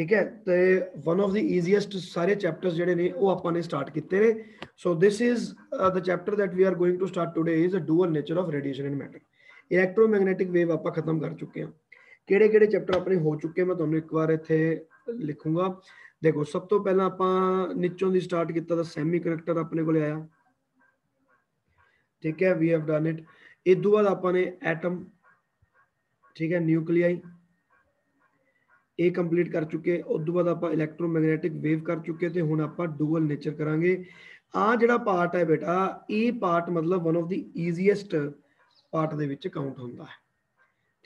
ठीक है। तो वन ऑफ द ईजीएस्ट सारे चैप्टर्स ਜਿਹੜੇ ਨੇ ਉਹ ਆਪਾਂ ਨੇ ਸਟਾਰਟ ਕੀਤੇ ਨੇ। So this is the chapter that we are going to start today is a dual nature of radiation and matter. Electromagnetic wave ਆਪਾਂ ਖਤਮ ਕਰ ਚੁੱਕੇ ਹਾਂ। ਕਿਹੜੇ ਕਿਹੜੇ ਚੈਪਟਰ ਆਪਣੇ ਹੋ ਚੁੱਕੇ ਮੈਂ ਤੁਹਾਨੂੰ ਇੱਕ ਵਾਰ ਇੱਥੇ ਲਿਖੂੰਗਾ। ਦੇਖੋ ਸਭ ਤੋਂ ਪਹਿਲਾਂ ਆਪਾਂ ਨੀਚੋਂ ਦੀ ਸਟਾਰਟ ਕੀਤਾ ਤਾਂ ਸੈਮੀ ਕੰਡਕਟਰ ਆਪਣੇ ਕੋਲੇ ਆਇਆ। ठीक है, वी हैव डन इट। इस तो बाद आपने एटम, ठीक है, न्यूक्लियाई ये कंप्लीट कर चुके। उस तो बाद आप इलैक्ट्रोमैगनैटिक वेव कर चुके थे। हुण आप डूअल नेचर करांगे। आ जिहड़ा पार्ट है बेटा, ये पार्ट मतलब one of the easiest part they which count हुंदा है।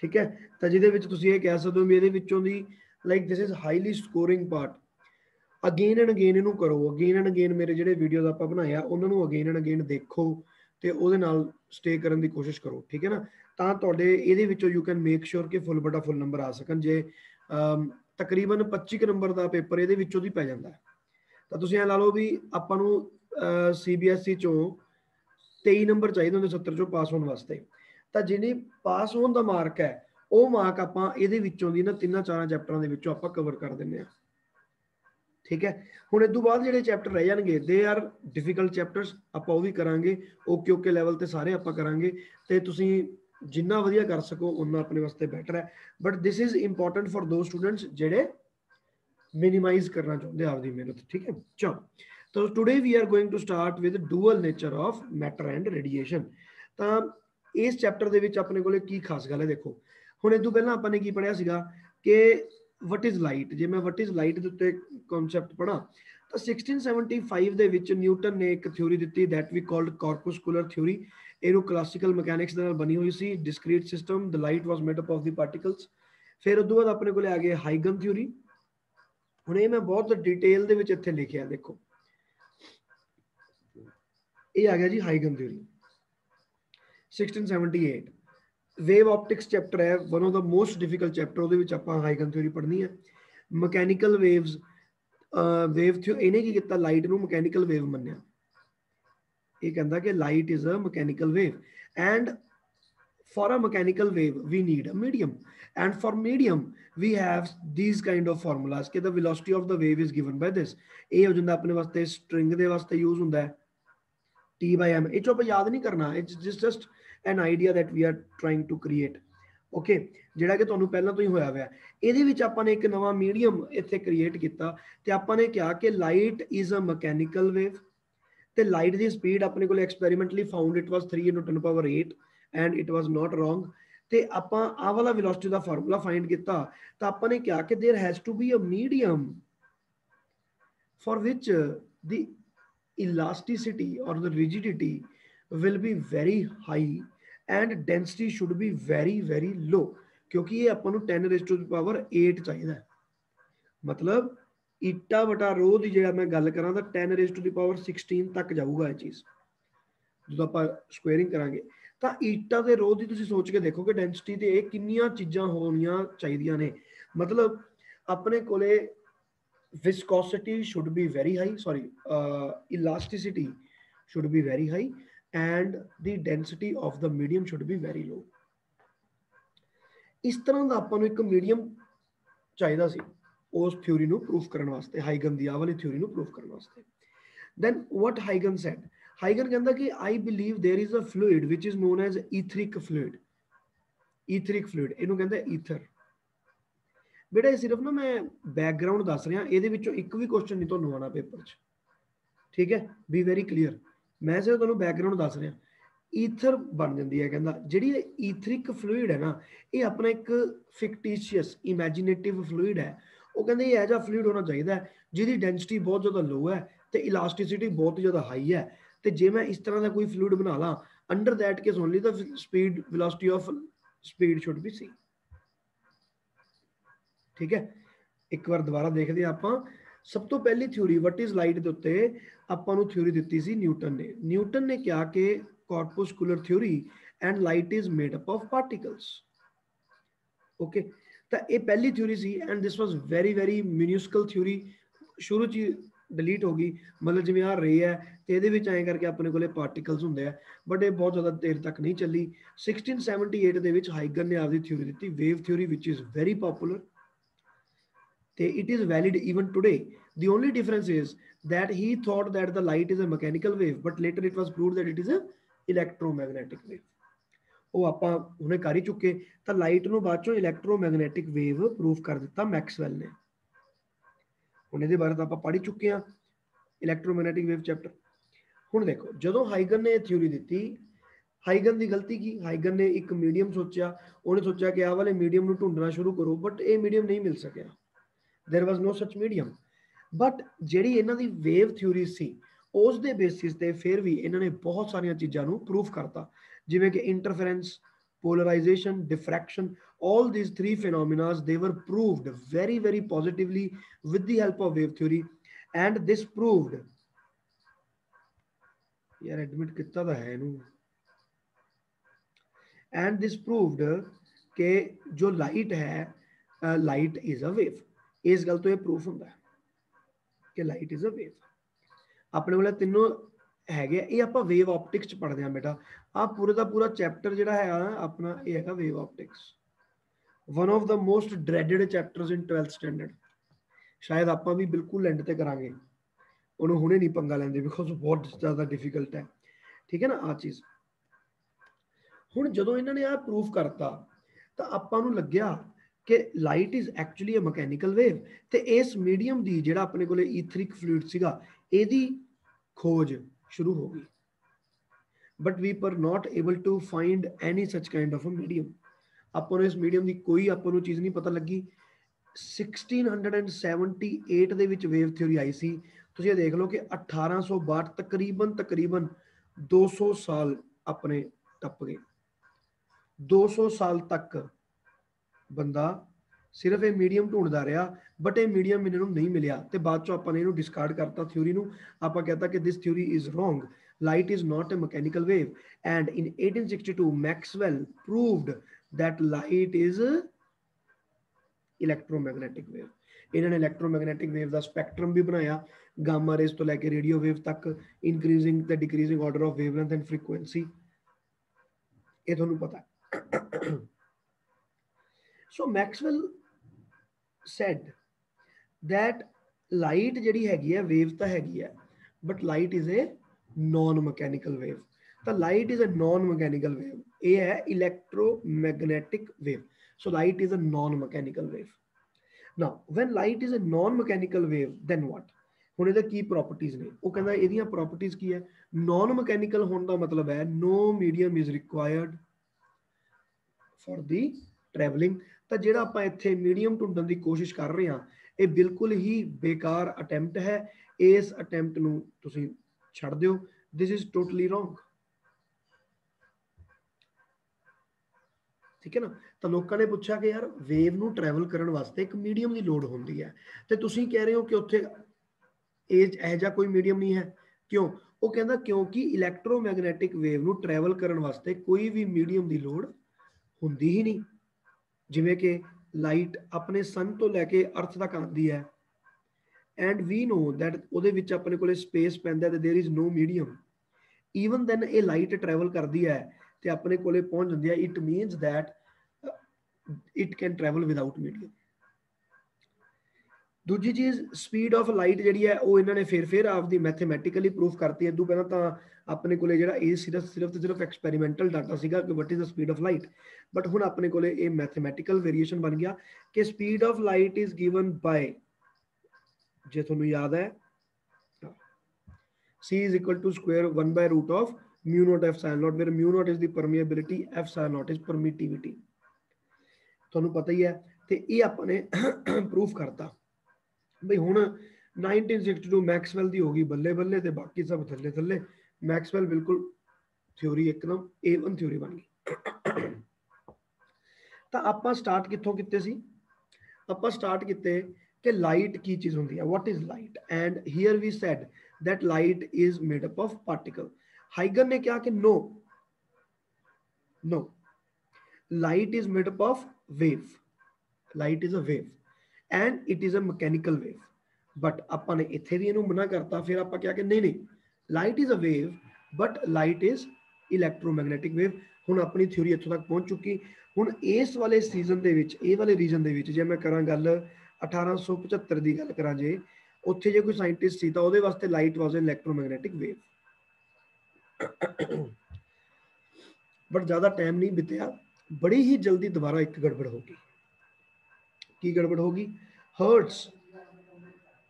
ठीक है, तो जिहदे विच तुसीं ये कह सकते हो भी इहदे विचों दी like this is highly scoring part. Again and again इनू करो, अगेन एंड अगेन मेरे जिहड़े वीडियोज आपां बनाए उन्हां नूं अगेन एंड अगेन देखो ਤੇ ਉਹਦੇ ਨਾਲ ਸਟੇ ਕਰਨ ਦੀ ਕੋਸ਼ਿਸ਼ ਕਰੋ। ਠੀਕ ਹੈ ਨਾ, ਤਾਂ ਤੁਹਾਡੇ ਇਹਦੇ ਵਿੱਚੋਂ ਯੂ ਕੈਨ ਮੇਕ ਸ਼ੋਰ ਕਿ ਫੁੱਲ ਬਟਾ ਫੁੱਲ ਨੰਬਰ ਆ ਸਕਣ। ਜੇ ਤਕਰੀਬਨ 25 ਨੰਬਰ ਦਾ ਪੇਪਰ ਇਹਦੇ ਵਿੱਚੋਂ ਦੀ ਪੈ ਜਾਂਦਾ ਤਾਂ ਤੁਸੀਂ ਇਹ ਲਾ ਲਓ ਵੀ ਆਪਾਂ ਨੂੰ CBSE ਚੋਂ 23 ਨੰਬਰ ਚਾਹੀਦੇ ਹੁੰਦੇ 70 ਚੋਂ ਪਾਸ ਹੋਣ ਵਾਸਤੇ। ਤਾਂ ਜਿਹਨੇ ਪਾਸ ਹੋਣ ਦਾ ਮਾਰਕ ਹੈ ਉਹ ਮਾਰਕ ਆਪਾਂ ਇਹਦੇ ਵਿੱਚੋਂ ਦੀ ਨਾ 3-4 ਚੈਪਟਰਾਂ ਦੇ ਵਿੱਚੋਂ ਆਪਾਂ ਕਵਰ ਕਰ ਦਿੰਦੇ ਹਾਂ। ठीक है, हुण इस तो बाद जिहड़े चैप्टर रह जाणगे दे आर डिफिकल्ट चैप्टर्स, आपां ओह भी करांगे। ओके ओके लैवल ते सारे आपां करांगे ते तुसीं जिन्ना वधिया कर सको उन्ना अपने वास्ते बैटर है। But this is important for the students जिहड़े मिनिमाइज करना चाहुंदे आपदी मेहनत। ठीक है, चलो तो today we are going to start with dual nature of matter and radiation. तां इस चैप्टर दे विच अपने कोले की खास गल है देखो। हुण इस तों पहलां आपां ने की पढ़िया सीगा कि वट इज लाइट। जे मैं वट इज लाइट के उत्ते कॉन्सैप्ट पढ़ा तो 1675 ਦੇ ਵਿੱਚ ਨਿਊਟਨ ਨੇ ਇੱਕ ਥਿਊਰੀ ਦਿੱਤੀ that we called corpuscular theory। ਇਹਨੂੰ ਕਲਾਸੀਕਲ ਮਕੈਨਿਕਸ ਦੇ ਨਾਲ ਬਣੀ ਹੋਈ ਸੀ। Discrete system, the light was made up of the particles. ਫਿਰ ਉਸ ਤੋਂ ਬਾਅਦ ਆਪਣੇ ਕੋਲੇ ਆ ਗਏ ਹਾਈਗਨ ਥਿਊਰੀ। ਹੁਣ ਇਹ ਮੈਂ ਬਹੁਤ ਡਿਟੇਲ ਦੇ ਵਿੱਚ ਇੱਥੇ ਲਿਖਿਆ ਦੇਖੋ। ਇਹ ਆ ਗਿਆ ਜੀ ਹਾਈਗਨ ਥਿਊਰੀ 1678। वेव ऑप्टिक्स चैप्टर है one of the most difficult chapter. ਉਹਦੇ ਵਿੱਚ ਆਪਾਂ ਹਾਈਗਨ ਥਿਊਰੀ ਪੜ੍ਹਨੀ ਹੈ। ਮਕੈਨੀਕਲ ਵੇਵਸ ਵੇਵ ਥਿਊ ਇਹਨੇ ਕੀ ਕੀਤਾ, ਲਾਈਟ ਨੂੰ ਮਕੈਨੀਕਲ ਵੇਵ ਮੰਨਿਆ। ਇਹ ਕਹਿੰਦਾ ਕਿ light is a mechanical wave and for a mechanical wave we need a medium, and for medium we have these kind of formulas कि the velocity of the wave is given by this। ਇਹ ਹੋ ਜਾਂਦਾ ਆਪਣੇ ਵਾਸਤੇ string ਦੇ ਵਾਸਤੇ use ਹੁੰਦਾ ਹੈ T/m। ਇਹ ਚੋਂ ਆਪਾਂ ਯਾਦ ਨਹੀਂ ਕਰਨਾ, it's just an idea that we are trying to create। okay, ਜਿਹੜਾ ਕਿ ਤੁਹਾਨੂੰ ਪਹਿਲਾਂ ਤੋਂ ਹੀ ਹੋਇਆ ਹੋਇਆ। ਇਹਦੇ ਵਿੱਚ ਆਪਾਂ ਨੇ ਇੱਕ ਨਵਾਂ ਮੀਡੀਅਮ ਇੱਥੇ ਕ੍ਰੀਏਟ ਕੀਤਾ ਤੇ ਆਪਾਂ ਨੇ ਕਿਹਾ ਕਿ light is a mechanical wave ਤੇ ਲਾਈਟ ਦੀ ਸਪੀਡ ਆਪਣੇ ਕੋਲ experimentally found it was 3 × 10⁸ and it was not wrong. ਤੇ ਆਪਾਂ ਆਹ ਵਾਲਾ ਵੈਲੋਸਿਟੀ ਦਾ ਫਾਰਮੂਲਾ ਫਾਈਂਡ ਕੀਤਾ ਤਾਂ ਆਪਾਂ ਨੇ ਕਿਹਾ ਕਿ there has to be a medium for which the elasticity or the rigidity will be very high and density should be very very low। क्योंकि ये अपन 10⁸ चाहिए। मतलब ईटा बटा रो की जो मैं गल करा तो 10⁻16 तक जाऊगा ये चीज़ जो आप स्क्वेयरिंग करांगे। तो ईटा के रो की तुसीं सोच के देखो कि डेंसिटी तो ये कितनियां चीज़ां होनियां चाहिए ने। मतलब अपने कोले viscosity should be very high, elasticity should be very high and the density of the medium should be very low। इस तरह का ਆਪਾਂ ਨੂੰ ਇੱਕ ਮੀਡੀਅਮ ਚਾਹੀਦਾ ਸੀ ਉਸ ਥਿਊਰੀ ਨੂੰ ਪ੍ਰੂਫ ਕਰਨ ਵਾਸਤੇ, ਹਾਈਗਨ ਦੀ ਆ ਵਾਲੀ ਥਿਊਰੀ ਨੂੰ ਪ੍ਰੂਫ ਕਰਨ ਵਾਸਤੇ। then what Huygens said, ਹਾਈਗਨ ਕਹਿੰਦਾ ਕਿ I believe there is a fluid which is known as etheric fluid। etheric fluid ਇਹਨੂੰ ਕਹਿੰਦੇ ਈਥਰ। बेटा ये सिर्फ ना मैं बैकग्राउंड दस रहा, ये एक भी क्वेश्चन नहीं तो आना पेपर च। ठीक है, बी वेरी क्लीयर। मैं सिर्फ तुहानूं बैकग्राउंड दस रहा। ईथर बन जाती है, कहता जी ईथरिक फ्लूइड है ना ये अपना एक फिक्टिशियस इमेजिनेटिव फ्लूइड है। वो कहते ये एज फ्लूइड होना चाहिए जिसकी डेंसिटी बहुत ज़्यादा लो है तो इलास्टिसिटी बहुत ज़्यादा हाई है। तो जे मैं इस तरह का कोई फ्लूइड बना ला under that case only the speed velocity of speed should be c. ठीक है, एक बार दोबारा देखते हैं आप। सब तो पहली थ्योरी वट इज लाइट के उत्ते आपां नूं थ्योरी दी सी न्यूटन ने। न्यूटन ने क्या कि corpuscular theory and light is made up of particles. Okay, तो ये पहली थ्योरी सी and this was very very minuscule theory. शुरू च डिलीट हो गई, मतलब जिवें आ रही है तो ये ऐ करके अपने कोले पार्टिकल्स होंगे है, बट ये बहुत ज़्यादा देर तक नहीं चली। 1678 के हाइगन ने आपकी theory the wave theory which is very popular. it is valid even today. The only difference is that he thought that the light is a mechanical wave, but later it was proved that it is a electromagnetic wave. ਉਹ ਆਪਾਂ ਹੁਣੇ ਕਰ ਹੀ ਚੁੱਕੇ ਤਾਂ light ਨੂੰ ਬਾਅਦ ਚੋਂ electromagnetic wave proof ਕਰ ਦਿੱਤਾ ਮੈਕਸਵੈਲ ਨੇ। ਹੁਣ ਇਹਦੇ ਬਾਰੇ ਤਾਂ ਆਪਾਂ ਪੜ੍ਹ ਹੀ ਚੁੱਕੇ ਹਾਂ ਇਲੈਕਟ੍ਰੋਮੈਗਨੈਟਿਕ ਵੇਵ ਚੈਪਟਰ। ਹੁਣ ਦੇਖੋ ਜਦੋਂ ਹਾਈਗਨ ਨੇ ਥਿਊਰੀ ਦਿੱਤੀ, ਹਾਈਗਨ ਦੀ ਗਲਤੀ ਕੀ, ਹਾਈਗਨ ਨੇ ਇੱਕ ਮੀਡੀਅਮ ਸੋਚਿਆ, ਉਹਨੇ ਸੋਚਿਆ ਕਿ ਆਹ ਵਾਲੇ ਮੀਡੀਅਮ ਨੂੰ ਢੂੰਡਣਾ ਸ਼ੁਰੂ ਕਰੋ, ਬਟ ਇਹ ਮੀਡੀਅਮ ਨਹੀਂ ਮਿਲ ਸਕਿਆ। There was no such medium. But ਜਿਹੜੀ ਇਹਨਾਂ ਦੀ ਵੇਵ ਥਿਊਰੀ ਸੀ ਉਸ ਦੇ ਬੇਸਿਸ ਤੇ ਫਿਰ ਵੀ ਇਹਨਾਂ ਨੇ ਬਹੁਤ ਸਾਰੀਆਂ ਚੀਜ਼ਾਂ ਨੂੰ ਪ੍ਰੂਫ ਕਰਤਾ, ਜਿਵੇਂ ਕਿ interference, polarization, diffraction, all these three phenomena they were proved very very positively with the help of wave theory, and this proved यार एडमिट कितना था है इनू, and this proved कि जो लाइट है लाइट इज अ वेव। इस गल तो ये प्रूफ होता है कि लाइट इज अ वेव। अपने को तीनों है ये आप वेव ऑप्टिक्स च पढ़ते हैं बेटा। आप पूरे का पूरा चैप्टर जो है अपना ये है wave optics, one of the most dreaded chapters in 12th standard. शायद आप भी बिल्कुल एंड ते करांगे, उन्होंने हुणे नहीं पंगा लेंदे बिकॉज बहुत ज़्यादा डिफिकल्ट है, ठीक है ना आ चीज़। हुण जदों इन्होंने आ प्रूफ करता तो आपां नूं लग्गिया कि light is actually a mechanical wave, तो इस मीडियम की जिहड़ा अपने कोले ईथरिक फ्लूइड सीगा इहदी खोज शुरू हो गई। But we were not able to find any such kind of a medium. आपां नूं इस मीडियम की कोई आपां नूं चीज़ नहीं पता लगी। 1678 ਦੇ ਵਿੱਚ वेव थ्योरी आई सी। तुसीं ये देख लो कि 1862 तकरीबन 200 साल अपने टप गए। 200 साल तक बंदा सिर्फ ये मीडियम ढूंढता रहा, बट ये मीडियम इन्होंने नहीं मिलिया, तो बाद चो आपां ने इहनूं डिस्कार्ड करता थ्योरी नूं। आपां कहता कि this theory is wrong, light is not a mechanical wave. And in 1862 Maxwell proved that light is electromagnetic wave. इन्होंने इलैक्ट्रोमैग्नेटिक वेव का स्पैक्ट्रम भी बनाया, गामा रेज तो लैके रेडियो वेव तक, इंक्रीजिंग ते decreasing order of wavelength and frequency, ये तुहानूं पता है। So Maxwell said that light जिहड़ी हैगी है वेव तो हैगी है, but light is a non-mechanical wave। तो light is a non-mechanical wave, ये है electromagnetic wave। So light is a non-mechanical wave। Now when light is a non-mechanical wave, then what? ਹੁਣ ਇਹਦੇ ਕੀ ਪ੍ਰੋਪਰਟੀਜ਼ ਨੇ? ਉਹ ਕਹਿੰਦਾ ਇਹਦੀਆਂ ਪ੍ਰੋਪਰਟੀਜ਼ ਕੀ ਹੈ? ਨॉन ਮੈਕੈਨੀਕਲ ਹੋਣ ਦਾ ਮਤਲਬ ਹੈ no medium is required for the traveling। ਤਾਂ ਜਿਹੜਾ ਆਪਾਂ ਇੱਥੇ ਮੀਡੀਅਮ ਢੂੰਡਣ ਦੀ ਕੋਸ਼ਿਸ਼ ਕਰ ਰਹੇ ਹਾਂ ਇਹ ਬਿਲਕੁਲ ਹੀ ਬੇਕਾਰ ਅਟੈਂਪਟ ਹੈ। ਇਸ ਅਟੈਂਪਟ ਨੂੰ ਤੁਸੀਂ ਛੱਡ ਦਿਓ, ਦਿਸ ਇਜ਼ ਟੋਟਲੀ ਰੋਂਗ, ਠੀਕ ਹੈ ਨਾ। ਤਾਂ ਲੋਕਾਂ ਨੇ ਪੁੱਛਿਆ ਕਿ ਯਾਰ ਵੇਵ ਨੂੰ ਟਰੈਵਲ ਕਰਨ ਵਾਸਤੇ ਇੱਕ ਮੀਡੀਅਮ ਦੀ ਲੋੜ ਹੁੰਦੀ ਹੈ, ਤੇ ਤੁਸੀਂ ਕਹਿ ਰਹੇ ਹੋ ਕਿ ਉੱਥੇ ਇਹ ਜਿਹਾ ਕੋਈ ਮੀਡੀਅਮ ਨਹੀਂ ਹੈ। ਕਿਉਂ? ਉਹ ਕਹਿੰਦਾ ਕਿਉਂਕਿ ਇਲੈਕਟ੍ਰੋਮੈਗਨੈਟਿਕ ਵੇਵ ਨੂੰ ਟਰੈਵਲ ਕਰਨ ਵਾਸਤੇ ਕੋਈ ਵੀ ਮੀਡੀਅਮ ਦੀ ਲੋੜ ਹੁੰਦੀ ਹੀ ਨਹੀਂ। ਜਿਵੇਂ ਕਿ ਲਾਈਟ ਆਪਣੇ ਸਨ ਤੋਂ ਲੈ ਕੇ ਅਰਥ ਤੱਕ ਆਉਂਦੀ ਹੈ, ਐਂਡ ਵੀ ਨੋ ਦੈਟ ਉਹਦੇ ਵਿੱਚ ਆਪਣੇ ਕੋਲੇ ਸਪੇਸ ਪੈਂਦਾ ਤੇ there is no medium. Even then ਇਹ ਲਾਈਟ ਟਰੈਵਲ ਕਰਦੀ ਹੈ ਤੇ ਆਪਣੇ ਕੋਲੇ ਪਹੁੰਚ ਜਾਂਦੀ ਹੈ, it means that it can travel without medium. ਦੂਜੀ ਚੀਜ਼ ਸਪੀਡ ਆਫ ਲਾਈਟ ਜਿਹੜੀ ਹੈ ਉਹ ਇਹਨਾਂ ਨੇ ਫਿਰ ਆਪਦੀ ਮੈਥਮੈਟਿਕਲੀ ਪ੍ਰੂਫ ਕਰਤੀ। ਇਦੋਂ ਪਹਿਲਾਂ ਤਾਂ ਆਪਣੇ ਕੋਲੇ ਜਿਹੜਾ ਇਹ ਸਿਰਫ ਐਕਸਪੈਰੀਮੈਂਟਲ ਡਾਟਾ ਸੀਗਾ ਕਿ what is the speed of light, but ਹੁਣ ਆਪਣੇ ਕੋਲੇ ਇਹ ਮੈਥਮੈਟਿਕਲ ਵੇਰੀਏਸ਼ਨ ਬਣ ਗਿਆ ਕਿ speed of light is given ਬਾय, ਜੇ ਤੁਹਾਨੂੰ ਯਾਦ ਹੈ c is equal to square 1 by root of mu naught epsilon naught, where mu naught is the permeability, epsilon naught is permittivity। ਤੁਹਾਨੂੰ ਪਤਾ ਹੀ ਹੈ, ਤੇ ਇਹ ਆਪਾਂ ਨੇ ਪ੍ਰੂਫ ਕਰਤਾ ਬਈ। ਹੁਣ 1962 ਮੈਕਸਵੈਲ ਦੀ ਹੋ ਗਈ ਬੱਲੇ ਬੱਲੇ, ਤੇ ਬਾਕੀ ਸਭ ਥੱਲੇ ਥੱਲੇ। ਮੈਕਸਵੈਲ ਬਿਲਕੁਲ ਥਿਊਰੀ ਇੱਕਦਮ A1 ਥਿਊਰੀ ਬਣ ਗਈ। ਤਾਂ ਆਪਾਂ ਸਟਾਰਟ ਕਿੱਥੋਂ ਕੀਤੇ ਸੀ? ਆਪਾਂ ਸਟਾਰਟ ਕੀਤੇ ਕਿ ਲਾਈਟ ਕੀ ਚੀਜ਼ ਹੁੰਦੀ ਹੈ, what is light, and here we said that light is made up of particle। ਹਾਈਗਨ ਨੇ ਕਿਹਾ ਕਿ no, light is made up of wave, light is a wave and it is a mechanical wave। but ਆਪਾਂ ਨੇ ਇੱਥੇ ਵੀ ਇਹਨੂੰ ਮਨਾ ਕਰਤਾ। ਫਿਰ ਆਪਾਂ ਕਿਹਾ ਕਿ ਨਹੀਂ light is a wave but light is electromagnetic wave। ਹੁਣ ਆਪਣੀ ਥਿਊਰੀ ਇੱਥੋਂ ਤੱਕ ਪਹੁੰਚ ਚੁੱਕੀ। ਹੁਣ ਇਸ ਵਾਲੇ ਸੀਜ਼ਨ ਦੇ ਵਿੱਚ, ਇਹ ਵਾਲੇ ਰੀਜਨ ਦੇ ਵਿੱਚ ਜੇ ਮੈਂ ਕਰਾਂ ਗੱਲ 1875 ਦੀ ਗੱਲ ਕਰਾਂ ਜੇ, ਉੱਥੇ ਜੇ ਕੋਈ ਸਾਇੰਟਿਸਟ ਸੀ ਤਾਂ ਉਹਦੇ ਵਾਸਤੇ light was electromagnetic wave. But ਜ਼ਿਆਦਾ ਟਾਈਮ ਨਹੀਂ ਬਿਤਿਆ, ਬੜੀ ਹੀ ਜਲਦੀ ਦੁਬਾਰਾ ਇੱਕ ਗੜਬੜ ਹੋ ਗਈ। ਕੀ ਗੜਬੜ ਹੋ ਗਈ? ਹਰਟਸ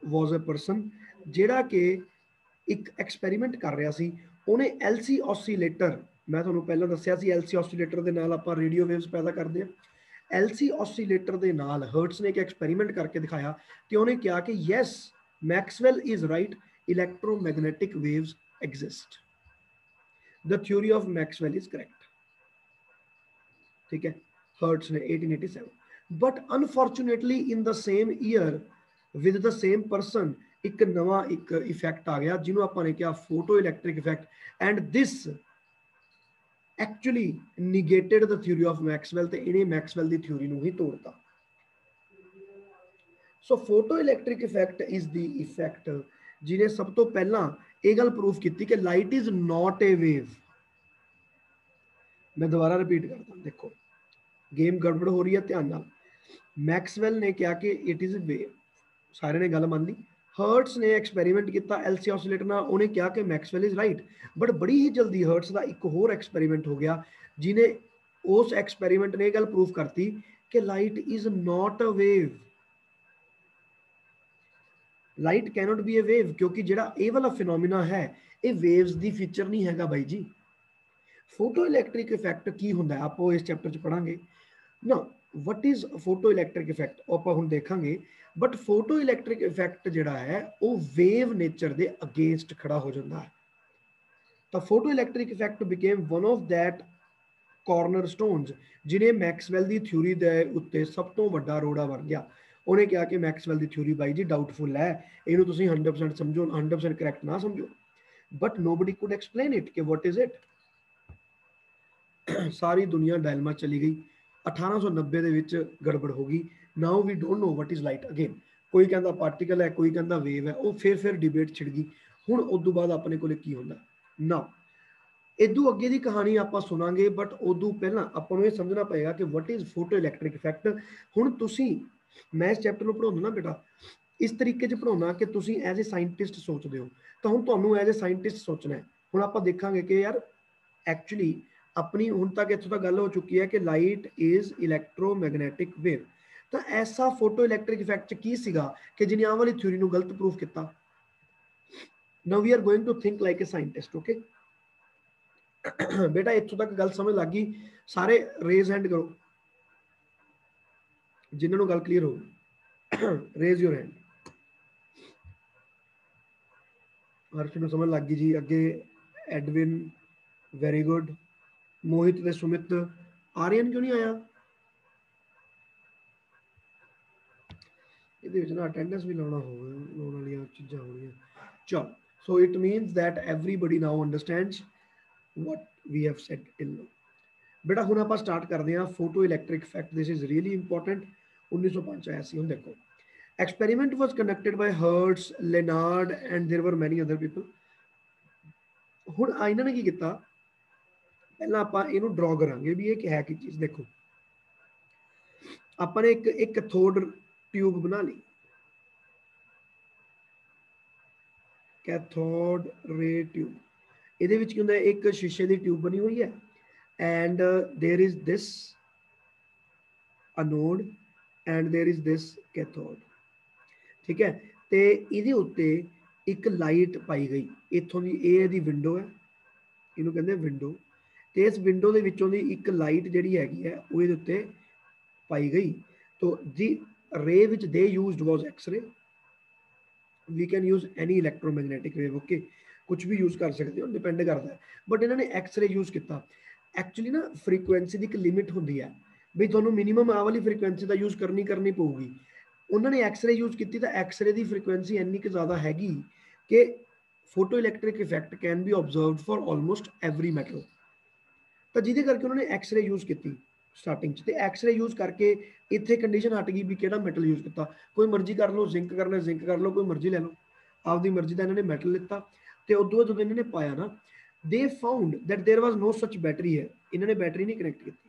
ਵਾਜ਼ ਅ ਪਰਸਨ ਜਿਹੜਾ ਕਿ ਇੱਕ ਐਕਸਪੈਰੀਮੈਂਟ ਕਰ ਰਿਹਾ ਸੀ। ਉਹਨੇ ਐਲਸੀ ਔਸੀਲੇਟਰ, ਮੈਂ ਤੁਹਾਨੂੰ ਪਹਿਲਾਂ ਦੱਸਿਆ ਸੀ ਐਲਸੀ ਔਸੀਲੇਟਰ ਦੇ ਨਾਲ ਆਪਾਂ ਰੇਡੀਓ ਵੇਵਸ ਪੈਦਾ ਕਰਦੇ ਹਾਂ। ਐਲਸੀ ਔਸੀਲੇਟਰ ਦੇ ਨਾਲ ਹਰਟਸ ਨੇ ਇੱਕ ਐਕਸਪੈਰੀਮੈਂਟ ਕਰਕੇ ਦਿਖਾਇਆ ਤੇ ਉਹਨੇ ਕਿਹਾ ਕਿ yes, Maxwell is right, electromagnetic waves exist, the theory of Maxwell is correct. ਠੀਕ ਹੈ, ਹਰਟਸ ਨੇ 1887। But unfortunately in the same year with the same person ਇੱਕ ਨਵਾਂ ਇੱਕ ਇਫੈਕਟ ਆ ਗਿਆ ਜਿਹਨੂੰ ਆਪਾਂ ਨੇ ਕਿਹਾ photo electric effect, and this actually negated the theory of Maxwell, ਤੇ ਇਹਨੇ ਮੈਕਸਵੈਲ ਦੀ ਥਿਊਰੀ ਨੂੰ ਹੀ ਤੋੜਤਾ। So photo electric effect is the effect ਜਿਹਨੇ ਸਭ ਤੋਂ ਪਹਿਲਾਂ ਇਹ ਗੱਲ ਪ੍ਰੂਫ ਕੀਤੀ ਕਿ light is not a wave. ਮੈਂ ਦੁਬਾਰਾ ਰਿਪੀਟ ਕਰਦਾ, ਦੇਖੋ ਗੇਮ ਗੜਬੜ ਹੋ ਰਹੀ ਹੈ, ਧਿਆਨ ਨਾਲ। ਮੈਕਸਵੈਲ ਨੇ ਕਿਹਾ ਕਿ ਇਟ ਇਜ਼ ਵੇਵ, ਸਾਰਿਆਂ ਨੇ ਗੱਲ ਮੰਨ ਲਈ। ਹਰਟਸ ਨੇ ਐਕਸਪੈਰੀਮੈਂਟ ਕੀਤਾ ਐਲਸੀ ਔਸੀਲੇਟਰ ਨਾਲ, ਉਹਨੇ ਕਿਹਾ ਕਿ ਮੈਕਸਵੈਲ ਇਜ਼ ਰਾਈਟ। ਬਟ ਬੜੀ ਹੀ ਜਲਦੀ ਹਰਟਸ ਦਾ ਇੱਕ ਹੋਰ ਐਕਸਪੈਰੀਮੈਂਟ ਹੋ ਗਿਆ ਜਿਹਨੇ ਉਸ ਐਕਸਪੈਰੀਮੈਂਟ ਨੇ ਇਹ ਗੱਲ ਪ੍ਰੂਫ ਕਰਤੀ ਕਿ light is not a wave. Light cannot be a wave, ਕਿਉਂਕਿ ਜਿਹੜਾ ਇਹ ਵਾਲਾ ਫਿਨੋਮੀਨਾ ਹੈ ਇਹ ਵੇਵਸ ਦੀ ਫੀਚਰ ਨਹੀਂ ਹੈਗਾ ਬਾਈ ਜੀ। ਫੋਟੋ ਇਲੈਕਟ੍ਰਿਕ ਇਫੈਕਟ ਕੀ ਹੁੰਦਾ ਆਪੋ ਇਸ ਚੈਪਟਰ ਚ ਪੜਾਂਗੇ ਨਾ। What is photo electric effect ਉਹ ਆਪਾਂ ਹੁਣ ਦੇਖਾਂਗੇ। ਬਟ ਫੋਟੋ ਇਲੈਕਟ੍ਰਿਕ ਇਫੈਕਟ ਜਿਹੜਾ ਹੈ ਉਹ ਵੇਵ ਨੇਚਰ ਦੇ ਅਗੇਂਸਟ ਖੜਾ ਹੋ ਜਾਂਦਾ ਹੈ। ਤਾਂ photo electric effect became one of that corner stones ਜਿਹਨੇ ਮੈਕਸਵੈਲ ਦੀ ਥਿਊਰੀ ਦੇ ਉੱਤੇ ਸਭ ਤੋਂ ਵੱਡਾ ਰੋੜਾ ਬਣ ਗਿਆ। ਉਹਨੇ ਕਿਹਾ ਕਿ ਮੈਕਸਵੈਲ ਦੀ ਥਿਊਰੀ ਬਾਈ ਜੀ ਡਾਊਟਫੁਲ ਹੈ, ਇਹਨੂੰ ਤੁਸੀਂ 100% ਸਮਝੋ, 100% ਕਰੈਕਟ ਨਾ ਸਮਝੋ। But nobody could explain it ਕਿ ਵਾਟ ਇਜ਼ ਇਟ। ਸਾਰੀ ਦੁਨੀਆ ਡਾਇਲਮਾ ਚਲੀ ਗਈ। 1890 ਦੇ ਵਿੱਚ ਗੜਬੜ ਹੋ ਗਈ। Now we don't know what is light again. ਕੋਈ ਕਹਿੰਦਾ ਪਾਰਟੀਕਲ ਹੈ, ਕੋਈ ਕਹਿੰਦਾ ਵੇਵ ਹੈ, ਉਹ ਫਿਰ ਡਿਬੇਟ ਛਿੜ ਗਈ। ਹੁਣ ਉਦੋਂ ਬਾਅਦ ਆਪਣੇ ਕੋਲੇ ਕੀ ਹੁੰਦਾ ਨਾ, ਇਦੋਂ ਅੱਗੇ ਦੀ ਕਹਾਣੀ ਆਪਾਂ ਸੁਣਾਂਗੇ। ਬਟ ਉਦੋਂ ਪਹਿਲਾਂ ਆਪਾਂ ਨੂੰ ਇਹ ਸਮਝਣਾ ਪਏਗਾ ਕਿ what is photo electric effect. ਹੁਣ ਤੁਸੀਂ, ਮੈਂ ਇਸ ਚੈਪਟਰ ਨੂੰ ਪੜਾਉਂਦਾ ਨਾ ਬੇਟਾ, ਇਸ ਤਰੀਕੇ 'ਚ ਪੜਾਉਣਾ ਕਿ ਤੁਸੀਂ ਐਜ਼ ਏ ਸਾਇੰਟਿਸਟ ਸੋਚਦੇ ਹੋ, ਤਾਂ ਹੁਣ ਤੁਹਾਨੂੰ ਐਜ਼ ਏ ਸਾਇੰਟਿਸਟ ਸੋਚਣਾ ਹੈ। ਹੁਣ ਆਪਾਂ ਦੇਖਾਂਗੇ ਕਿ ਯਾਰ ਐਕਚੁਅਲੀ ਆਪਣੀ ਹੁਣ ਤੱਕ ਇੱਥੋਂ ਤੱਕ ਗੱਲ ਹੋ ਚੁੱਕੀ ਹੈ ਕਿ ਲਾਈਟ ਇਜ਼ ਇਲੈਕਟ੍ਰੋਮੈਗਨੈਟਿਕ ਵੇਵ। ਤਾਂ ਐਸਾ ਫੋਟੋ ਇਲੈਕਟ੍ਰਿਕ ਇਫੈਕਟ 'ਚ ਕੀ ਸੀਗਾ ਕਿ ਜਿਹਨੇ ਆਹ ਵਾਲੀ ਥਿਊਰੀ ਨੂੰ ਗਲਤ ਪ੍ਰੂਫ ਕੀਤਾ। Now we are going to think like a scientist. Okay ਬੇਟਾ, ਇੱਥੋਂ ਤੱਕ ਗੱਲ ਸਮਝ ਲੱਗ ਗਈ? ਸਾਰੇ ਰੇਜ਼ ਹੈਂਡ ਕਰੋ ਜਿਨ੍ਹਾਂ ਨੂੰ ਗੱਲ ਕਲੀਅਰ ਹੋ। Raise your hand. ਹਰਸ਼ ਨੂੰ ਸਮਝ ਲੱਗ ਗਈ ਜੀ। ਅੱਗੇ ਐਡਵਿਨ, ਵੈਰੀ ਗੁੱਡ। ਮੋਹਿਤ ਤੇ ਸੁਮਿਤ। ਆਰੀਅਨ ਕਿਉਂ ਨਹੀਂ ਆਇਆ? ਇਹਦੇ ਵਿੱਚ ਨਾ ਅਟੈਂਡੈਂਸ ਵੀ ਲਾਉਣਾ ਹੋਵੇ, ਲਾਉਣ ਵਾਲੀਆਂ ਚੀਜ਼ਾਂ ਹੋਣੀਆਂ। ਚਲ, so it means that everybody now understands what we have said till now। ਬੇਟਾ ਹੁਣ ਆਪਾਂ ਸਟਾਰਟ ਕਰਦੇ ਹਾਂ photo electric effect. This is really important. 1905 ਆਇਆ ਸੀ। ਹੁਣ ਦੇਖੋ, experiment was conducted by Hertz, Lenard and there were many other people। ਹੁਣ ਇਹਨਾਂ ਨੇ ਕੀ ਕੀਤਾ, ਪਹਿਲਾਂ ਆਪਾਂ ਇਹਨੂੰ ਡਰਾ ਕਰਾਂਗੇ ਵੀ ਇਹ ਹੈ ਕੀ ਚੀਜ਼। ਦੇਖੋ, ਆਪਾਂ ਨੇ ਇੱਕ ਕੈਥੋਡ ਟਿਊਬ ਬਣਾ ਲਈ, ਕੈਥੋਡ ਰੇ ਟਿਊਬ। ਇਹਦੇ ਵਿੱਚ ਕੀ ਹੁੰਦਾ, ਇੱਕ ਸ਼ੀਸ਼ੇ ਦੀ ਟਿਊਬ ਬਣੀ ਹੋਈ ਹੈ and there is this anode and there is this cathode। ਠੀਕ ਹੈ, ਤੇ ਇਹਦੇ ਉੱਤੇ ਇੱਕ ਲਾਈਟ ਪਾਈ ਗਈ। ਇੱਥੋਂ ਦੀ ਇਹ ਇਹਦੀ ਵਿੰਡੋ ਹੈ, ਇਹਨੂੰ ਕਹਿੰਦੇ ਵਿੰਡੋ। ਤੇ ਇਸ ਵਿੰਡੋ ਦੇ ਵਿੱਚੋਂ ਦੀ ਇੱਕ ਲਾਈਟ ਜਿਹੜੀ ਹੈਗੀ ਹੈ ਉਹ ਇਹਦੇ ਉੱਤੇ ਪਾਈ ਗਈ। ਤੋ ਦੀ ਰੇ which they used was X-ray। we can use any electromagnetic wave। Okay, ਕੁਝ ਵੀ ਯੂਜ਼ ਕਰ ਸਕਦੇ ਹੋ, ਡਿਪੈਂਡ ਕਰਦਾ ਹੈ। ਬਟ ਇਹਨਾਂ ਨੇ ਐਕਸਰੇ ਯੂਜ਼ ਕੀਤਾ। ਐਕਚੁਅਲੀ ਨਾ ਫ੍ਰੀਕੁਐਂਸੀ ਦੀ ਇੱਕ ਲਿਮਿਟ ਹੁੰਦੀ ਹੈ ਵੀ ਤੁਹਾਨੂੰ ਮਿਨੀਮਮ ਆਹ ਵਾਲੀ ਫ੍ਰੀਕੁਐਂਸੀ ਦਾ ਯੂਜ਼ ਕਰਨੀ ਪਊਗੀ। ਉਹਨਾਂ ਨੇ ਐਕਸਰੇ ਯੂਜ਼ ਕੀਤੀ ਤਾਂ ਐਕਸਰੇ ਦੀ ਫ੍ਰੀਕੁਐਂਸੀ ਇੰਨੀ ਕੁ ਜ਼ਿਆਦਾ ਹੈਗੀ ਕਿ photo electric effect can be observed for almost every metal. ਤਾਂ ਜਿਹਦੇ ਕਰਕੇ ਉਹਨਾਂ ਨੇ ਐਕਸਰੇ ਯੂਜ਼ ਕੀਤੀ ਸਟਾਰਟਿੰਗ 'ਚ। ਤੇ ਐਕਸਰੇ ਯੂਜ਼ ਕਰਕੇ ਇੱਥੇ ਕੰਡੀਸ਼ਨ ਹਟ ਗਈ ਵੀ ਕਿਹੜਾ ਮੈਟਲ ਯੂਜ਼ ਕੀਤਾ। ਕੋਈ ਮਰਜ਼ੀ ਕਰ ਲਓ, ਜ਼ਿੰਕ ਕਰਨਾ ਜ਼ਿੰਕ ਕਰ ਲਓ, ਕੋਈ ਮਰਜ਼ੀ ਲੈ ਲਓ, ਆਪਦੀ ਮਰਜ਼ੀ ਦਾ ਇਹਨਾਂ ਨੇ ਮੈਟਲ ਲਿੱਤਾ। ਤੇ ਉਦੋਂ ਬਾਅਦ ਜਦੋਂ ਇਹਨਾਂ ਨੇ ਪਾਇਆ ਨਾ, ਦੇ ਫਾਊਂਡ ਦੈਟ ਦੇयर ਵਾਜ਼ ਨੋ ਸੱਚ ਬੈਟਰੀ ਹੈ। ਇਹਨਾਂ ਨੇ ਬੈਟਰੀ ਨਹੀਂ ਕਨੈਕਟ ਕੀਤੀ।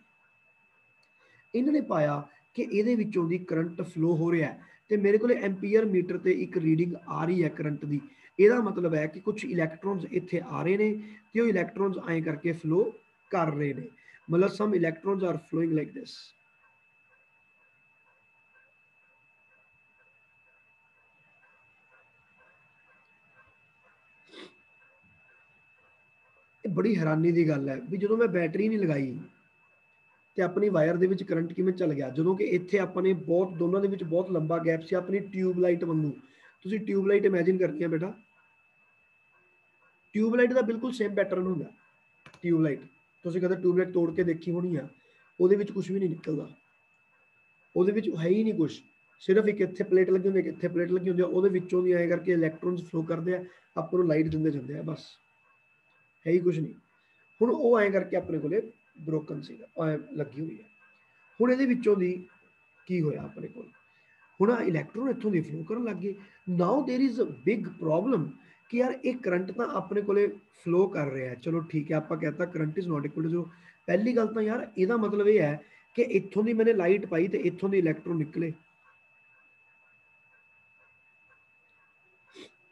ਇਹਨਾਂ ਨੇ ਪਾਇਆ ਕਿ ਇਹਦੇ ਵਿੱਚੋਂ ਦੀ ਕਰੰਟ ਫਲੋ ਹੋ ਰਿਹਾ ਹੈ। ਤੇ ਮੇਰੇ ਕੋਲੇ ਐਂਪੀਅਰ ਮੀਟਰ ਤੇ ਇੱਕ ਰੀਡਿੰਗ ਆ ਰਹੀ ਹੈ ਕਰੰਟ ਦੀ। ਇਹਦਾ ਮਤਲਬ ਹੈ ਕਿ ਕੁਝ ਇਲੈਕਟ੍ਰੋਨਸ ਇੱਥੇ ਆ ਰਹੇ ਨੇ ਤੇ ਉਹ ਇਲੈਕਟ੍ਰੋਨਸ ਐਂ ਕਰਕੇ ਫਲੋ ਕਰ ਰਹੇ ਨੇ, ਮਤਲਬ some electrons are flowing like this. ਇਹ ਬੜੀ ਹੈਰਾਨੀ ਦੀ ਗੱਲ ਹੈ ਵੀ ਜਦੋਂ ਮੈਂ ਬੈਟਰੀ ਨਹੀਂ ਲਗਾਈ ਤੇ ਆਪਣੀ ਵਾਇਰ ਦੇ ਵਿੱਚ ਕਰੰਟ ਕਿਵੇਂ ਚੱਲ ਗਿਆ, ਜਦੋਂ ਕਿ ਇੱਥੇ ਆਪਾਂ ਨੇ ਬਹੁਤ ਦੋਨਾਂ ਦੇ ਵਿੱਚ ਬਹੁਤ ਲੰਬਾ ਗੈਪ ਸੀ ਆਪਣੀ ਟਿਊਬਲਾਈਟ ਵਾਂਗੂ। ਤੁਸੀਂ ਟਿਊਬਲਾਈਟ ਇਮੇਜਿਨ ਕਰਨੀ ਹੈ ਬੇਟਾ, ਟਿਊਬਲਾਈਟ ਦਾ ਬਿਲਕੁਲ ਸੇਮ ਪੈਟਰਨ ਹੁੰਦਾ। ਟਿਊਬਲਾਈਟ ਤੁਸੀਂ ਕਦੇ ਟਿਊਬਲਾਈਟ ਤੋੜ ਕੇ ਦੇਖੀ ਹੋਣੀ ਆ, ਉਹਦੇ ਵਿੱਚ ਕੁਝ ਵੀ ਨਹੀਂ ਨਿਕਲਦਾ, ਉਹਦੇ ਵਿੱਚ ਹੈ ਹੀ ਨਹੀਂ ਕੁਝ, ਸਿਰਫ ਇੱਕ ਇੱਥੇ ਪਲੇਟ ਲੱਗੀ ਹੁੰਦੀ ਹੈ, ਇੱਥੇ ਪਲੇਟ ਲੱਗੀ ਹੁੰਦੀ ਹੈ, ਉਹਦੇ ਵਿੱਚੋਂ ਦੀ ਐਂ ਕਰਕੇ ਇਲੈਕਟ੍ਰੋਨਸ ਫਲੋ ਕਰਦੇ ਆ, ਆਪਾਂ ਨੂੰ ਲਾਈਟ ਦਿੰਦੇ ਜਾਂਦੇ ਆ, ਬਸ ਹੈ ਹੀ ਕੁਝ ਨਹੀਂ। ਹੁਣ ਉਹ ਐਂ ਕਰਕੇ ਆਪਣੇ ਕੋਲੇ ਬ੍ਰੋਕਨ ਸੀਗਾ, ਐਂ ਲੱਗੀ ਹੋਈ ਹੈ। ਹੁਣ ਇਹਦੇ ਵਿੱਚੋਂ ਦੀ ਕੀ ਹੋਇਆ ਆਪਣੇ ਕੋਲ, ਹੁਣ ਆ ਇਲੈਕਟ੍ਰੋਨ ਇੱਥੋਂ ਦੀ ਫਲੋ ਕਰਨ ਲੱਗ ਗਏ। ਨਾਓ there is a big problem ਕਿ ਯਾਰ ਇਹ ਕਰੰਟ ਤਾਂ ਆਪਣੇ ਕੋਲੇ ਫਲੋ ਕਰ ਰਿਹਾ ਹੈ, ਚਲੋ ਠੀਕ ਹੈ ਆਪਾਂ ਕਹਤਾ current is not equal to zero. ਪਹਿਲੀ ਗੱਲ ਤਾਂ ਯਾਰ ਇਹਦਾ ਮਤਲਬ ਇਹ ਹੈ ਕਿ ਇੱਥੋਂ ਦੀ ਮੈंने ਲਾਈਟ ਪਾਈ ਤੇ ਇੱਥੋਂ ਦੇ ਇਲੈਕਟ੍ਰੋਨ ਨਿਕਲੇ,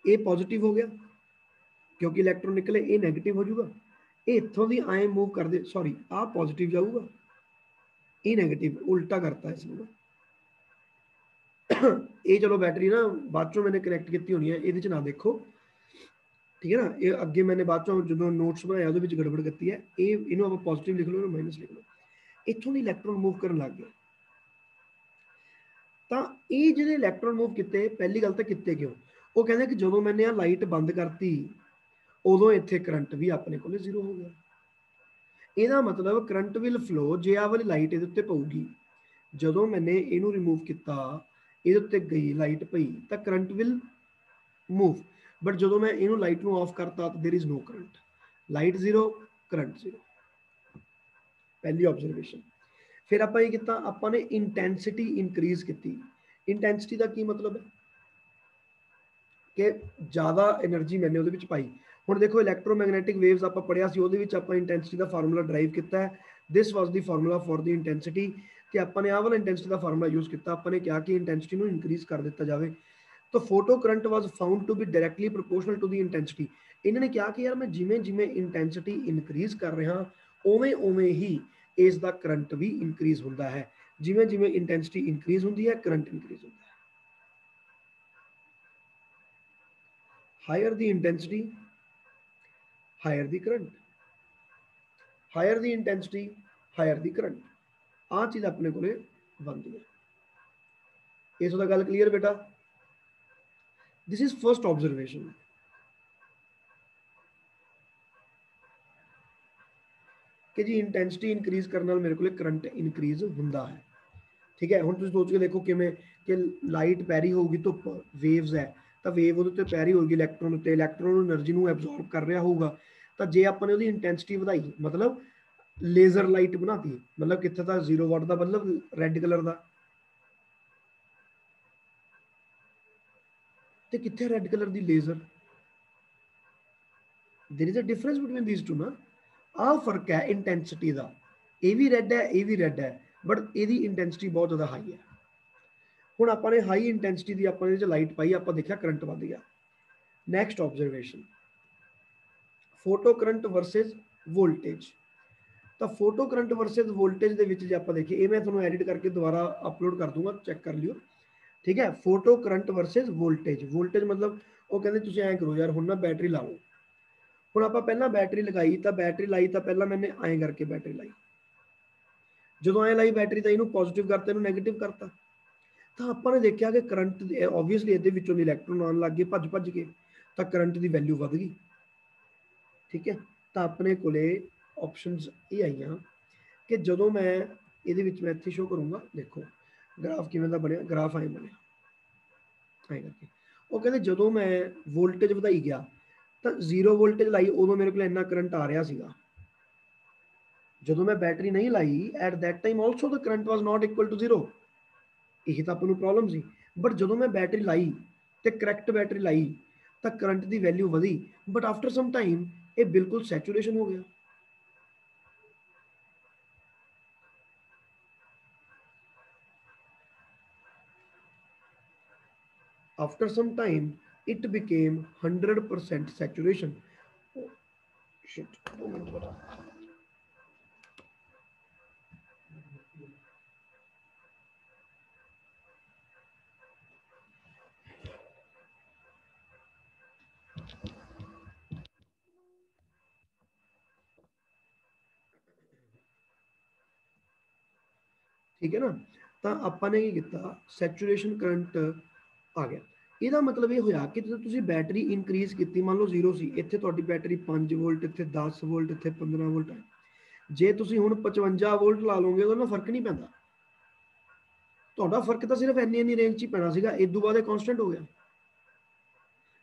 ਇਹ ਪੋਜ਼ਿਟਿਵ ਹੋ ਗਿਆ ਕਿਉਂਕਿ ਇਲੈਕਟ੍ਰੋਨ ਨਿਕਲੇ, ਇਹ ਨੈਗੇਟਿਵ ਹੋ ਜਾਊਗਾ। ਇਹ ਇੱਥੋਂ ਦੀ ਆਏ ਮੂਵ ਕਰਦੇ, ਸੌਰੀ ਆਹ ਪੋਜ਼ਿਟਿਵ ਜਾਊਗਾ, ਇਹ ਨੈਗੇਟਿਵ, ਉਲਟਾ ਕਰਤਾ ਇਸ ਨੂੰ। ਇਹ ਚਲੋ ਬੈਟਰੀ ਨਾ ਬਾਅਦ ਚੋਂ ਮੈंने ਕਨੈਕਟ ਕੀਤੀ ਹੋਣੀ ਹੈ, ਇਹਦੇ ਚ ਨਾ ਦੇਖੋ, ਠੀਕ ਹੈ ਨਾ। ਇਹ ਅੱਗੇ मैंने ਬਾਅਦ ਚੋਂ ਜਦੋਂ ਨੋਟਸ ਬਣਾਇਆ ਉਹਦੇ ਵਿੱਚ ਗੜਬੜ ਕੀਤੀ ਹੈ, ਇਹਨੂੰ ਆਪਾਂ ਪੋਜ਼ਿਟਿਵ ਲਿਖ ਲਓ, ਇਹਨੂੰ ਮਾਈਨਸ ਲਿਖ ਲਓ। ਇੱਥੋਂ ਦੀ ਇਲੈਕਟ੍ਰੋਨ ਮੂਵ ਕਰਨ ਲੱਗ ਗਏ, ਤਾਂ ਇਹ ਜਿਹੜੇ ਇਲੈਕਟ੍ਰੋਨ ਮੂਵ ਕੀਤੇ, ਪਹਿਲੀ ਗੱਲ ਤਾਂ ਕੀਤੇ ਕਿਉਂ, ਉਹ ਕਹਿੰਦੇ ਕਿ ਜਦੋਂ मैंने ਆ ਲਾਈਟ ਬੰਦ ਕਰਤੀ ਉਦੋਂ ਇੱਥੇ ਕਰੰਟ ਵੀ ਆਪਣੇ ਕੋਲੇ ਜ਼ੀਰੋ ਹੋ ਗਿਆ। ਇਹਦਾ ਮਤਲਬ ਕਰੰਟ ਵਿਲ ਫਲੋ, ਜੇ ਆ ਵਾਲੀ ਲਾਈਟ ਇਹਦੇ ਉੱਤੇ ਪਊਗੀ, ਜਦੋਂ मैंने ਇਹਨੂੰ ਰਿਮੂਵ ਕੀਤਾ ਇਹਦੇ ਉੱਤੇ ਗਈ ਲਾਈਟ ਪਈ ਤਾਂ ਕਰੰਟ ਵਿਲ ਮੂਵ, ਬਟ ਜਦੋਂ ਮੈਂ ਇਹਨੂੰ ਲਾਈਟ ਨੂੰ ਆਫ ਕਰਤਾ ਤਾਂ there is no current, light zero current zero. ਪਹਿਲੀ ਆਬਜ਼ਰਵੇਸ਼ਨ। ਫਿਰ ਆਪਾਂ ਇਹ ਕੀਤਾ, ਆਪਾਂ ਨੇ ਇੰਟੈਂਸਿਟੀ ਇਨਕਰੀਜ਼ ਕੀਤੀ। ਇੰਟੈਂਸਿਟੀ ਦਾ ਕੀ ਮਤਲਬ ਹੈ ਕਿ ਜ਼ਿਆਦਾ એનર્ਜੀ मैंने ਉਹਦੇ ਵਿੱਚ ਪਾਈ। ਹੁਣ ਦੇਖੋ ਇਲੈਕਟ੍ਰੋਮੈਗਨੈਟਿਕ ਵੇਵਸ ਆਪਾਂ ਪੜਿਆ ਸੀ, ਉਹਦੇ ਵਿੱਚ ਆਪਾਂ ਇੰਟੈਂਸਿਟੀ ਦਾ ਫਾਰਮੂਲਾ ਡਰਾਈਵ ਕੀਤਾ ਹੈ, ਦਿਸ ਵਾਸ ਦੀ ਫਾਰਮੂਲਾ ਫॉर ਦੀ ਇੰਟੈਂਸਿਟੀ, ਤੇ ਆਪਾਂ ਨੇ ਆਹ ਵਾਲਾ ਇੰਟੈਂਸਿਟੀ ਦਾ ਫਾਰਮੂਲਾ ਯੂਜ਼ ਕੀਤਾ। ਆਪਾਂ ਨੇ ਕਿਹਾ ਕਿ ਇੰਟੈਂਸਿਟੀ ਨੂੰ ਇਨਕਰੀਜ਼ ਕਰ ਦਿੱਤਾ ਜਾਵੇ, ਤਾਂ photo current was found to be directly proportional to the intensity. ਇਹਨਾਂ ਨੇ ਕਿਹਾ ਕਿ ਯਾਰ ਮੈਂ ਜਿਵੇਂ ਜਿਵੇਂ ਇੰਟੈਂਸਿਟੀ ਇਨਕਰੀਜ਼ ਕਰ ਰਿਹਾ ਉਵੇਂ ਉਵੇਂ ਹੀ ਇਸ ਦਾ ਕਰੰਟ ਵੀ ਇਨਕਰੀਜ਼ ਹੁੰਦਾ ਹੈ, ਜਿਵੇਂ ਜਿਵੇਂ ਇੰਟੈਂਸਿਟੀ ਇਨਕਰੀਜ਼ ਹੁੰਦੀ ਹੈ ਕਰੰਟ ਇਨਕਰੀਜ਼ ਹੁੰਦਾ ਹੈ। ਹਾਇਰ ਦੀ ਇੰਟੈਂਸਿਟੀ ਹਾਇਰ ਦੀ ਕਰੰਟ, ਹਾਇਰ ਦੀ ਇੰਟੈਂਸਿਟੀ ਹਾਇਰ ਦੀ ਕਰੰਟ, ਆਹ ਚੀਜ਼ ਆਪਣੇ ਕੋਲੇ ਬਣਦੀ ਹੈ। ਇਸ ਦਾ ਗੱਲ ਕਲੀਅਰ ਬੇਟਾ, ਦਿਸ ਇਜ਼ ਫਰਸਟ ਆਬਜ਼ਰਵੇਸ਼ਨ। ਕਿ ਜੀ ਇੰਟੈਂਸਿਟੀ ਇਨਕਰੀਜ਼ ਕਰਨ ਨਾਲ ਮੇਰੇ ਕੋਲੇ ਕਰੰਟ ਇਨਕਰੀਜ਼ ਹੁੰਦਾ ਹੈ, ਠੀਕ ਹੈ। ਹੁਣ ਤੁਸੀਂ ਸੋਚ ਕੇ ਦੇਖੋ ਕਿਵੇਂ, ਕਿ ਲਾਈਟ ਪੈ ਰਹੀ ਹੋਊਗੀ, ਧੁੱਪ ਵੇਵਸ ਹੈ, ਤਾਂ ਵੇਵ ਉਹਦੇ ਉੱਤੇ ਪੈ ਰਹੀ ਹੋਊਗੀ ਇਲੈਕਟ੍ਰੋਨ ਉੱਤੇ, ਇਲੈਕਟ੍ਰੋਨ એનર્ਜੀ ਨੂੰ ਐਬਜ਼ੌਰਬ ਕਰ ਰਿਹਾ ਹੋਊਗਾ, ਤਾਂ ਜੇ ਆਪਾਂ ਨੇ ਉਹਦੀ ਇੰਟੈਂਸਿਟੀ ਵਧਾਈ ਮਤਲਬ ਲੇਜ਼ਰ ਲਾਈਟ ਬਣਾਤੀ, ਮਤਲਬ ਕਿੱਥੇ ਤਾਂ 0 ਵਾਟ ਦਾ ਮਤਲਬ ਰੈੱਡ ਕਲਰ ਦਾ, ਤੇ ਕਿੱਥੇ ਰੈੱਡ ਕਲਰ ਦੀ laser, there is a difference between these two ना। आह फर्क है इंटेंसिटी का, ये भी रैड है ये भी रैड है, बट यदी इंटेंसिटी बहुत ज़्यादा हाई है। हुण आपां ने हाई इंटेंसिटी की आपां इहदे लाइट पाई, आपां देखिया करंट वध गया। Next observation, photo current versus voltage. तो फोटो करंट वर्सेज वोल्टेज के विच जे आपां देखिए, ये मैं तुहानूं एडिट करके दोबारा अपलोड कर दूंगा, चैक कर लियो, ठीक है। Photo current versus voltage, voltage मतलब वो कहते तुसीं ऐं करो यार हुण ना बैटरी ला लो, ਹੁਣ ਆਪਾਂ ਪਹਿਲਾਂ बैटरी लगाई तो बैटरी लाई तो पहला मैंने ਐਂ करके बैटरी लाई, ਜਦੋਂ ਐਂ ਲਾਈ बैटरी तो ਇਹਨੂੰ पॉजिटिव करता ਇਹਨੂੰ नैगेटिव करता, ਤਾਂ ਆਪਾਂ ਨੇ ਦੇਖਿਆ ਕਿ ਕਰੰਟ ਓਬਵੀਅਸਲੀ ਇਹਦੇ ਵਿੱਚੋਂ ਇਲੈਕਟ੍ਰੋਨ ਆਉਣ ਲੱਗ ਗਏ ਭੱਜ ਭੱਜ ਕੇ, ਤਾਂ ਕਰੰਟ ਦੀ ਵੈਲਿਊ ਵਧ ਗਈ, ਠੀਕ ਹੈ। ਤਾਂ ਆਪਣੇ ਕੋਲੇ ਆਪਸ਼ਨਸ ਇਹ ਆਈਆਂ ਕਿ ਜਦੋਂ ਮੈਂ ਇਹਦੇ ਵਿੱਚ ਮੈਂ ਇੱਥੇ ਸ਼ੋ ਕਰੂੰਗਾ, ਦੇਖੋ ਗ੍ਰਾਫ ਕਿਵੇਂ ਦਾ ਬਣਿਆ, ਗ੍ਰਾਫ ਐਂ ਬਣਿਆ ਐਂ ਕਰਕੇ। ਉਹ ਕਹਿੰਦੇ ਜਦੋਂ ਮੈਂ ਵੋਲਟੇਜ ਵਧਾਈ ਗਿਆ ਤਾਂ 0 ਵੋਲਟੇਜ ਲਾਈ ਉਦੋਂ ਮੇਰੇ ਕੋਲ ਇੰਨਾ ਕਰੰਟ ਆ ਰਿਹਾ ਸੀਗਾ, ਜਦੋਂ ਮੈਂ बैटरी नहीं लाई at that time also the current was not equal to 0, यही तो अपन को प्रॉब्लम सी। बट ਜਦੋਂ मैं बैटरी लाई तो करैक्ट बैटरी लाई तो करंट की वैल्यू वधी, बट आफ्टर सम टाइम ये बिल्कुल सैचुरेशन हो गया। After some time, it became 100% saturation. Oh, shit. ठीक है ना। तो ਆਪਾਂ ਨੇ ਕੀ ਕੀਤਾ, ਸੈਚੂਰੇਸ਼ਨ ਕਰੰਟ ਆ ਗਿਆ। ਇਹਦਾ ਮਤਲਬ ਇਹ ਹੋਇਆ ਕਿ ਜਦੋਂ ਤੁਸੀਂ ਬੈਟਰੀ ਇਨਕਰੀਜ਼ ਕੀਤੀ, ਮੰਨ ਲਓ 0 ਸੀ, ਇੱਥੇ ਤੁਹਾਡੀ ਬੈਟਰੀ 5 ਵੋਲਟ, ਇੱਥੇ 10 ਵੋਲਟ, ਇੱਥੇ 15 ਵੋਲਟ ਹੈ। ਜੇ ਤੁਸੀਂ ਹੁਣ 55 ਵੋਲਟ ਲਾ ਲਓਗੇ ਉਹਦਾ ਫਰਕ ਨਹੀਂ ਪੈਂਦਾ, ਤੁਹਾਡਾ ਫਰਕ ਤਾਂ ਸਿਰਫ ਇੰਨੀ ਰੇਂਜ 'ਚ ਹੀ ਪੈਣਾ ਸੀਗਾ। ਇਸ ਤੋਂ ਬਾਅਦ ਇਹ ਕਾਂਸਟੈਂਟ ਹੋ ਗਿਆ,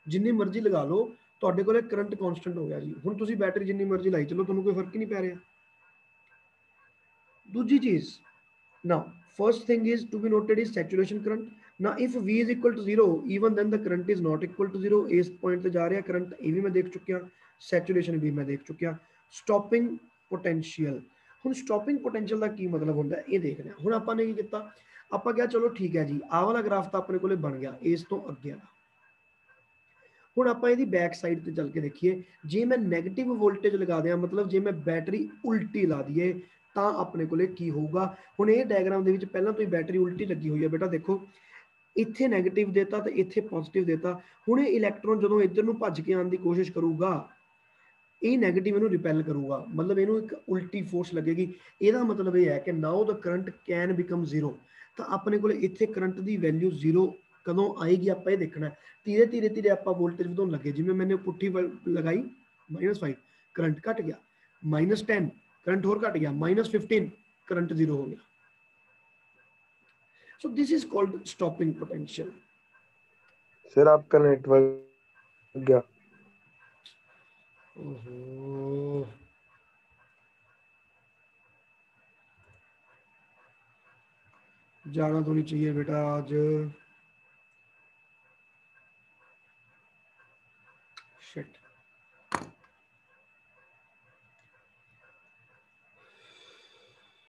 ਜਿੰਨੀ ਮਰਜ਼ੀ ਲਗਾ ਲਓ ਤੁਹਾਡੇ ਕੋਲੇ ਕਰੰਟ ਕਾਂਸਟੈਂਟ ਹੋ ਗਿਆ ਜੀ। ਹੁਣ ਤੁਸੀਂ ਬੈਟਰੀ ਜਿੰਨੀ ਮਰਜ਼ੀ ਲਾਈ ਚਲੋ, ਤੁਹਾਨੂੰ ਕੋਈ ਫਰਕ ਹੀ ਨਹੀਂ ਪੈ ਰਿਹਾ। ਦੂਜੀ ਚੀਜ਼, now first thing is to be noted is saturation current. Now if V is equal to 0, even then the current is not equal to 0. ਇਸ ਪੁਆਇੰਟ ਤੇ ਜਾ ਰਿਹਾ ਕਰੰਟ, ਇਹ ਵੀ ਮੈਂ ਦੇਖ ਚੁੱਕਿਆ, ਸੈਚੂਰੇਸ਼ਨ ਵੀ ਮੈਂ ਦੇਖ ਚੁੱਕਿਆ। ਸਟਾਪਿੰਗ ਪੋਟੈਂਸ਼ੀਅਲ, ਹੁਣ ਸਟਾਪਿੰਗ ਪੋਟੈਂਸ਼ੀਅਲ ਦਾ ਕੀ ਮਤਲਬ ਹੁੰਦਾ ਇਹ ਦੇਖਦੇ ਹਾਂ। ਹੁਣ ਆਪਾਂ ਨੇ ਕੀ ਕੀਤਾ, ਆਪਾਂ ਕਿਹਾ ਚਲੋ ਠੀਕ ਹੈ ਜੀ, ਆਹ ਵਾਲਾ ਗ੍ਰਾਫ ਤਾਂ ਆਪਣੇ ਕੋਲੇ ਬਣ ਗਿਆ, ਇਸ ਤੋਂ ਅੱਗੇ ਵਾਲਾ। ਹੁਣ ਆਪਾਂ ਇਹਦੀ ਬੈਕ ਸਾਈਡ ਤੇ ਚੱਲ ਕੇ ਦੇਖੀਏ, ਜੇ ਮੈਂ ਨੈਗੇਟਿਵ ਵੋਲਟੇਜ ਲਗਾ ਦਿਆਂ, ਮਤਲਬ ਜੇ ਮੈਂ ਬੈਟਰੀ ਉਲਟੀ ਲਾ ਦਈਏ ਤਾਂ ਆਪਣੇ ਕੋਲੇ ਕੀ ਹੋਊਗਾ। ਹੁਣ ਇਹ ਡਾਇਗਰਾਮ ਦੇ ਵਿੱਚ ਪਹਿਲਾਂ ਤੋਂ ਹੀ ਬੈਟਰੀ ਉਲਟੀ ਲੱਗੀ ਹੋਈ ਹੈ ਬੇਟਾ, ਦੇਖੋ ਇੱਥੇ ਨੈਗੇਟਿਵ ਦੇਤਾ ਤੇ ਇੱਥੇ ਪੋਜ਼ਿਟਿਵ ਦੇਤਾ। ਹੁਣ ਇਹ ਇਲੈਕਟ੍ਰੋਨ ਜਦੋਂ ਇੱਧਰ ਨੂੰ ਭੱਜ ਕੇ ਆਉਣ ਦੀ ਕੋਸ਼ਿਸ਼ ਕਰੂਗਾ, ਇਹ ਨੈਗੇਟਿਵ ਇਹਨੂੰ ਰਿਪੈਲ ਕਰੂਗਾ, ਮਤਲਬ ਇਹਨੂੰ ਇੱਕ ਉਲਟੀ ਫੋਰਸ ਲੱਗੇਗੀ। ਇਹਦਾ ਮਤਲਬ ਇਹ ਹੈ ਕਿ ਨਾਓ ਦਾ ਕਰੰਟ ਕੈਨ ਬਿਕਮ 0। ਤਾਂ ਆਪਣੇ ਕੋਲੇ ਇੱਥੇ ਕਰੰਟ ਦੀ ਵੈਲਿਊ 0 ਕਦੋਂ ਆਏਗੀ ਆਪਾਂ ਇਹ ਦੇਖਣਾ। ਧੀਰੇ ਧੀਰੇ ਧੀਰੇ ਆਪਾਂ ਵੋਲਟੇਜ ਵਧਾਉਣ ਲੱਗੇ, ਜਿਵੇਂ ਮੈंने ਪੁੱਠੀ ਲਗਾਈ -5 ਕਰੰਟ ਘਟ ਗਿਆ, -10 करंट और घट गया, -15 करंट 0 हो गया। So this is called stopping potential. Sir आपका नेटवर्क गया। ओहो, जाना तो नहीं चाहिए बेटा आज, शिट।